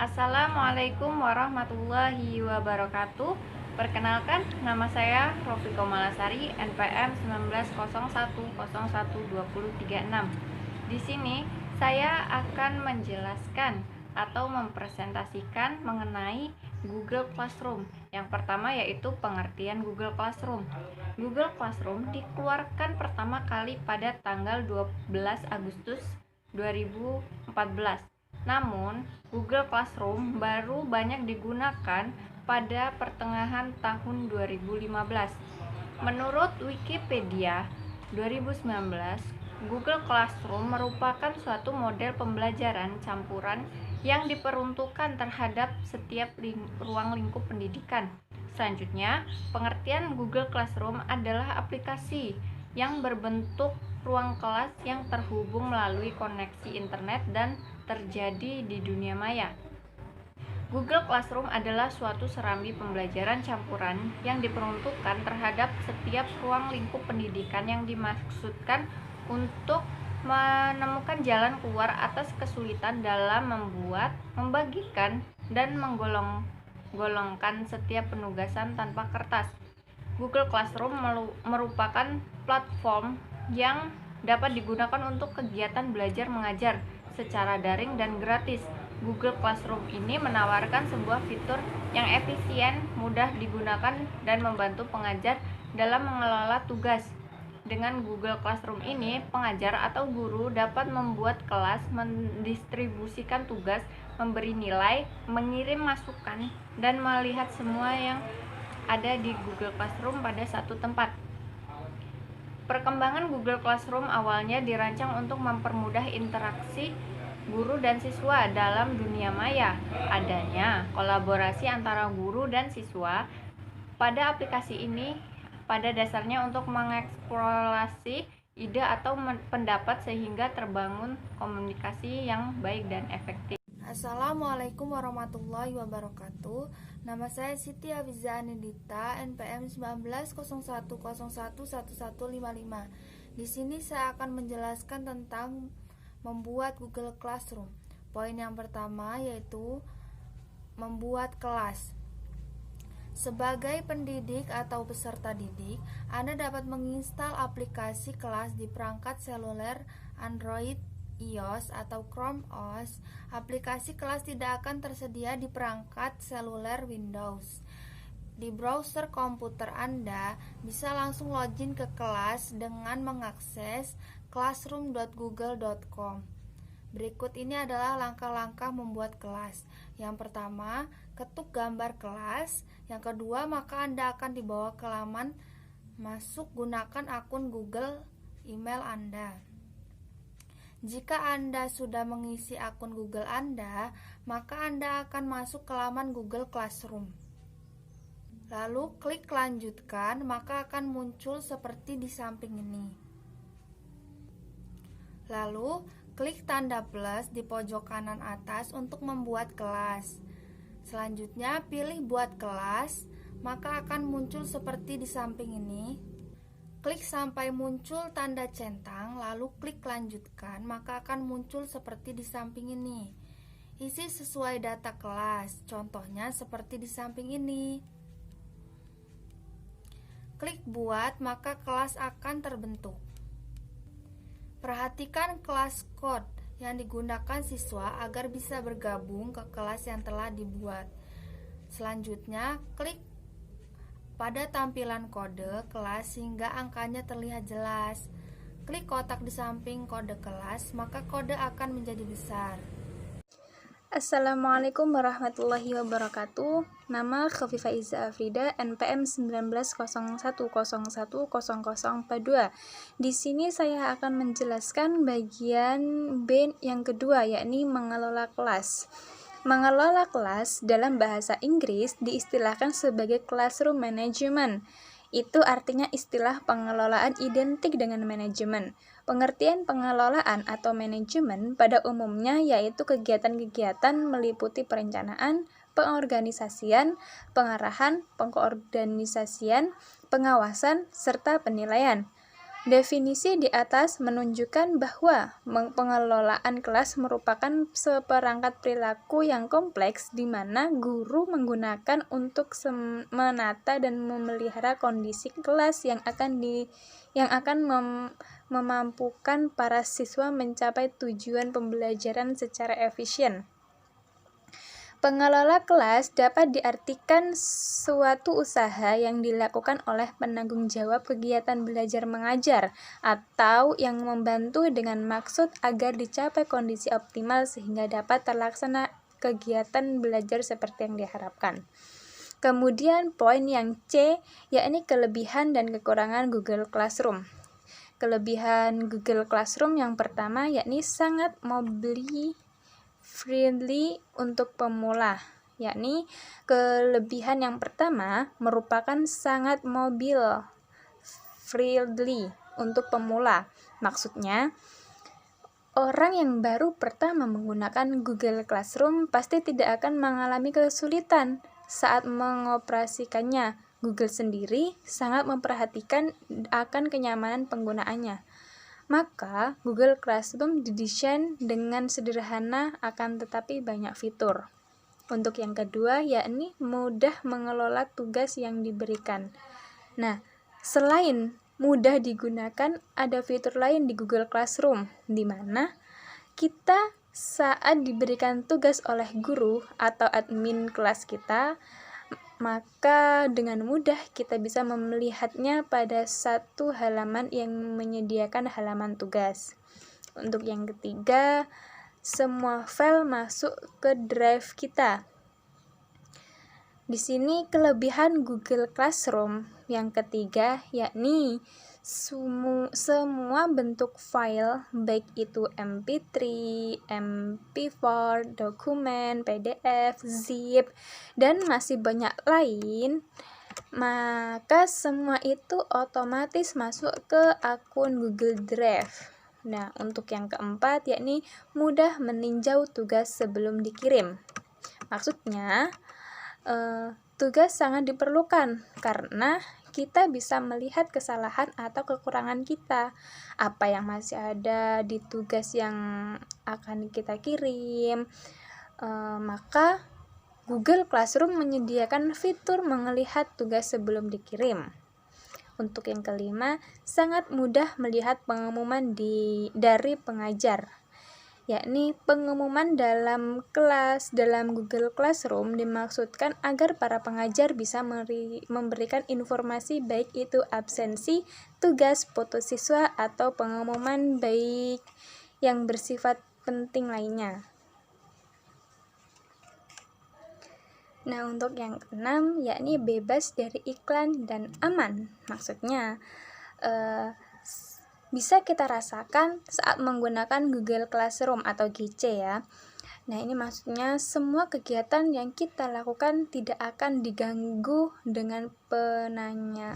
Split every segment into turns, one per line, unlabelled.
Assalamualaikum warahmatullahi wabarakatuh. Perkenalkan, nama saya Rofiko Malasari, NPM 1901012036. Di sini saya akan menjelaskan atau mempresentasikan mengenai Google Classroom. Yang pertama yaitu pengertian Google Classroom. Google Classroom dikeluarkan pertama kali pada tanggal 12 Agustus 2014. Namun, Google Classroom baru banyak digunakan pada pertengahan tahun 2015. Menurut Wikipedia 2019, Google Classroom merupakan suatu model pembelajaran campuran yang diperuntukkan terhadap setiap ruang lingkup pendidikan. Selanjutnya, pengertian Google Classroom adalah aplikasi yang berbentuk ruang kelas yang terhubung melalui koneksi internet dan terjadi di dunia maya. Google Classroom adalah suatu serambi pembelajaran campuran yang diperuntukkan terhadap setiap ruang lingkup pendidikan yang dimaksudkan untuk menemukan jalan keluar atas kesulitan dalam membuat, membagikan, dan menggolongkan setiap penugasan tanpa kertas. Google Classroom merupakan platform yang dapat digunakan untuk kegiatan belajar mengajar secara daring dan gratis. Google Classroom ini menawarkan sebuah fitur yang efisien, mudah digunakan, dan membantu pengajar dalam mengelola tugas. Dengan Google Classroom ini, pengajar atau guru dapat membuat kelas, mendistribusikan tugas, memberi nilai, mengirim masukan, dan melihat semua yang ada di Google Classroom pada satu tempat. Perkembangan Google Classroom awalnya dirancang untuk mempermudah interaksi guru dan siswa dalam dunia maya. Adanya kolaborasi antara guru dan siswa pada aplikasi ini pada dasarnya untuk mengeksplorasi ide atau pendapat sehingga terbangun komunikasi yang baik dan efektif.
Assalamualaikum warahmatullahi wabarakatuh. Nama saya Siti Afiza Anindita, NPM 1901011155. Di sini saya akan menjelaskan tentang membuat Google Classroom. Poin yang pertama yaitu membuat kelas. Sebagai pendidik atau peserta didik, Anda dapat menginstal aplikasi kelas di perangkat seluler Android, iOS atau Chrome OS. Aplikasi kelas tidak akan tersedia di perangkat seluler Windows. Di browser komputer Anda bisa langsung login ke kelas dengan mengakses classroom.google.com. Berikut ini adalah langkah-langkah membuat kelas. Yang pertama, ketuk gambar kelas. Yang kedua, maka Anda akan dibawa ke laman masuk gunakan akun Google email Anda. Jika Anda sudah mengisi akun Google Anda, maka Anda akan masuk ke laman Google Classroom. Lalu klik lanjutkan, maka akan muncul seperti di samping ini. Lalu klik tanda plus di pojok kanan atas untuk membuat kelas. Selanjutnya pilih buat kelas, maka akan muncul seperti di samping ini. Klik sampai muncul tanda centang, lalu klik lanjutkan, maka akan muncul seperti di samping ini. Isi sesuai data kelas, contohnya seperti di samping ini. Klik buat, maka kelas akan terbentuk. Perhatikan kelas code yang digunakan siswa agar bisa bergabung ke kelas yang telah dibuat. Selanjutnya, klik pada tampilan kode kelas sehingga angkanya terlihat jelas. Klik kotak di samping kode kelas, maka kode akan menjadi besar.
Assalamualaikum warahmatullahi wabarakatuh. Nama Khafifah Iza Afrida, NPM 1901010042. Di sini saya akan menjelaskan bagian B yang kedua, yakni mengelola kelas. Mengelola kelas dalam bahasa Inggris diistilahkan sebagai classroom management. Itu artinya istilah pengelolaan identik dengan manajemen. Pengertian pengelolaan atau manajemen pada umumnya yaitu kegiatan-kegiatan meliputi perencanaan, pengorganisasian, pengarahan, pengkoordinasian, pengawasan, serta penilaian. Definisi di atas menunjukkan bahwa pengelolaan kelas merupakan seperangkat perilaku yang kompleks di mana guru menggunakan untuk menata dan memelihara kondisi kelas yang akan memampukan para siswa mencapai tujuan pembelajaran secara efisien. Pengelola kelas dapat diartikan suatu usaha yang dilakukan oleh penanggung jawab kegiatan belajar mengajar atau yang membantu dengan maksud agar dicapai kondisi optimal sehingga dapat terlaksana kegiatan belajar seperti yang diharapkan. Kemudian poin yang C, yakni kelebihan dan kekurangan Google Classroom. Kelebihan Google Classroom yang pertama yakni sangat mobile friendly untuk pemula, yakni kelebihan yang pertama merupakan sangat mobile friendly untuk pemula. Maksudnya, orang yang baru pertama menggunakan Google Classroom pasti tidak akan mengalami kesulitan saat mengoperasikannya. Google sendiri sangat memperhatikan akan kenyamanan penggunaannya. Maka, Google Classroom didesain dengan sederhana akan tetapi banyak fitur. Untuk yang kedua, yakni mudah mengelola tugas yang diberikan. Nah, selain mudah digunakan, ada fitur lain di Google Classroom, di mana kita saat diberikan tugas oleh guru atau admin kelas kita, maka dengan mudah kita bisa melihatnya pada satu halaman yang menyediakan halaman tugas. Untuk yang ketiga, semua file masuk ke drive kita. Di sini kelebihan Google Classroom yang ketiga yakni semua bentuk file, baik itu MP3, MP4, dokumen, PDF, zip, dan masih banyak lain, maka semua itu otomatis masuk ke akun Google Drive. Nah, untuk yang keempat yakni mudah meninjau tugas sebelum dikirim. Maksudnya, tugas sangat diperlukan karena kita bisa melihat kesalahan atau kekurangan kita, apa yang masih ada di tugas yang akan kita kirim. Maka Google Classroom menyediakan fitur melihat tugas sebelum dikirim. Untuk yang kelima, sangat mudah melihat pengumuman dari pengajar, yakni pengumuman dalam kelas dalam Google Classroom dimaksudkan agar para pengajar bisa memberikan informasi baik itu absensi, tugas, foto siswa, atau pengumuman baik yang bersifat penting lainnya. Nah, untuk yang keenam, yakni bebas dari iklan dan aman. Maksudnya, bisa kita rasakan saat menggunakan Google Classroom atau GC ya. Nah, ini maksudnya semua kegiatan yang kita lakukan tidak akan diganggu dengan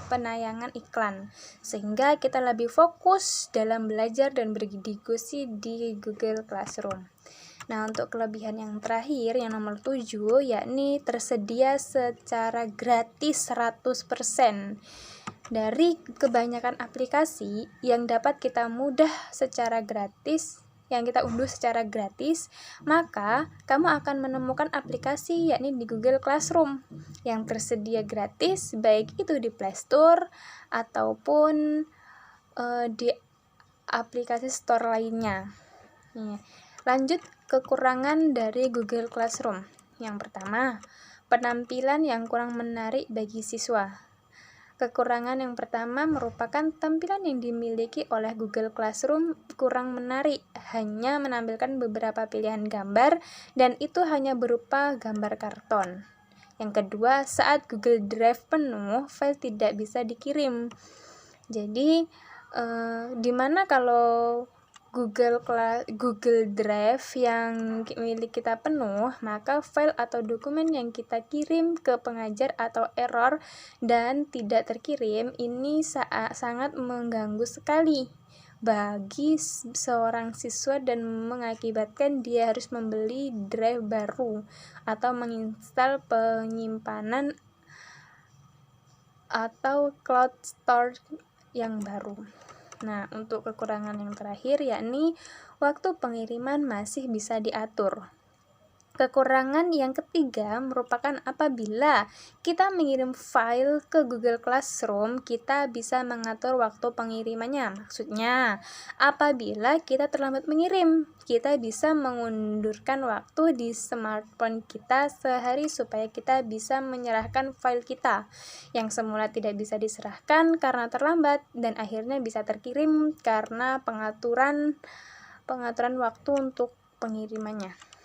penayangan iklan, sehingga kita lebih fokus dalam belajar dan berdiskusi di Google Classroom. Nah, untuk kelebihan yang terakhir, yang nomor 7, yakni tersedia secara gratis 100%. Dari kebanyakan aplikasi yang dapat kita unduh secara gratis, maka kamu akan menemukan aplikasi yakni di Google Classroom yang tersedia gratis, baik itu di Play Store ataupun di aplikasi store lainnya. Lanjut, kekurangan dari Google Classroom. Yang pertama, penampilan yang kurang menarik bagi siswa. Kekurangan yang pertama merupakan tampilan yang dimiliki oleh Google Classroom kurang menarik, hanya menampilkan beberapa pilihan gambar dan itu hanya berupa gambar karton. Yang kedua, saat Google Drive penuh, file tidak bisa dikirim. Jadi, dimana kalau Google Drive yang milik kita penuh, maka file atau dokumen yang kita kirim ke pengajar atau error dan tidak terkirim, ini sangat mengganggu sekali bagi seorang siswa dan mengakibatkan dia harus membeli drive baru atau menginstal penyimpanan atau cloud store yang baru. Nah, untuk kekurangan yang terakhir yakni waktu pengiriman masih bisa diatur. Kekurangan yang ketiga merupakan apabila kita mengirim file ke Google Classroom, kita bisa mengatur waktu pengirimannya. Maksudnya, apabila kita terlambat mengirim, kita bisa mengundurkan waktu di smartphone kita sehari supaya kita bisa menyerahkan file kita yang semula tidak bisa diserahkan karena terlambat dan akhirnya bisa terkirim karena pengaturan waktu untuk pengirimannya.